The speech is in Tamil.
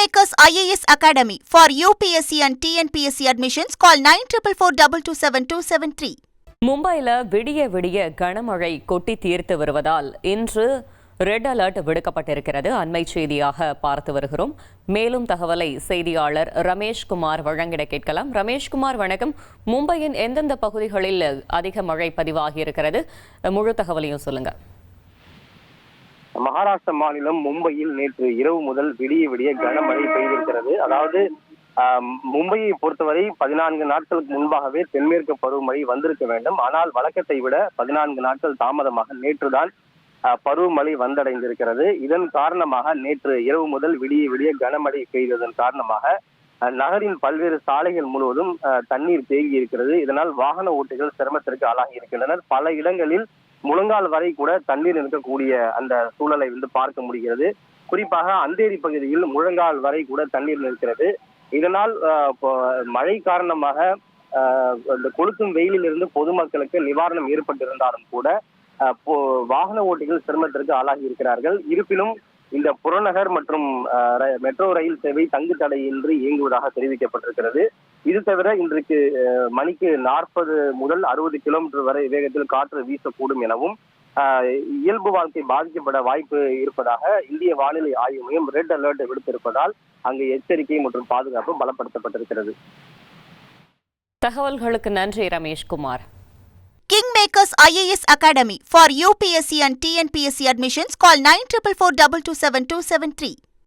Kingmakers IAS Academy for UPSC and TNPSC admissions. Call 9444227273. மும்பையில் விடிய விடிய கனமழை கொட்டி தீர்த்து வருவதால் இன்று ரெட் அலர்ட் விடுக்கப்பட்டிருக்கிறது. அண்மை செய்தியாக பார்த்து வருகிறோம். மேலும் தகவலை செய்தியாளர் ரமேஷ்குமார் வழங்கிட கேட்கலாம். ரமேஷ்குமார் வணக்கம். மும்பையின் எந்தெந்த பகுதிகளில் அதிக மழை பதிவாகி இருக்கிறது? முழு தகவலையும் சொல்லுங்க. மகாராஷ்டிர மாநிலம் மும்பையில் நேற்று இரவு முதல் விடிய விடிய கனமழை பெய்திருக்கிறது. அதாவது மும்பையை பொறுத்தவரை 14 நாட்களுக்கு முன்பாகவே தென்மேற்கு பருவமழை வந்திருக்க வேண்டும். ஆனால் வழக்கத்தை விட 14 நாட்கள் தாமதமாக நேற்றுதான் பருவமழை வந்தடைந்திருக்கிறது. இதன் காரணமாக நேற்று இரவு முதல் விடிய விடிய கனமழை பெய்ததன் காரணமாக நகரின் பல்வேறு சாலைகள் முழுவதும் தண்ணீர் தேங்கி இருக்கிறது. இதனால் வாகன ஓட்டிகள் சிரமத்திற்கு ஆளாகி இருக்கின்றனர். பல இடங்களில் முழங்கால் வரை கூட தண்ணீர் இருக்கக்கூடிய அந்த சூழலை பார்க்க முடிகிறது. குறிப்பாக அந்தேரி பகுதியில் முழங்கால் வரை கூட தண்ணீர் நிற்கிறது. இதனால் மழை காரணமாக இந்த கொளுத்தும் வெயிலில் இருந்து பொதுமக்களுக்கு நிவாரணம் ஏற்பட்டிருந்தாலும் கூட வாகன ஓட்டிகள் சிரமத்திற்கு ஆளாகி இருக்கிறார்கள். இருப்பினும் இந்த புறநகர் மற்றும் மெட்ரோ ரயில் சேவை தங்கு தடையின்றி இயங்குவதாக தெரிவிக்கப்பட்டிருக்கிறது. இது தவிர இன்றைக்கு மணிக்கு 40 முதல் 60 கிலோமீட்டர் வரை வேகத்தில் காற்று வீசக்கூடும் எனவும் இயல்பு வாழ்க்கை பாதிக்கப்பட வாய்ப்பு இருப்பதாக இந்திய வானிலை ஆய்வு மையம் ரெட் அலர்ட் விடுத்திருப்பதால் அங்கு எச்சரிக்கை மற்றும் பாதுகாப்பு பலப்படுத்தப்பட்டிருக்கிறது. தகவல்களுக்கு நன்றி Rameshkumar. Kingmakers IAS Academy for UPSC and TNPSC admissions. Call 9444227273.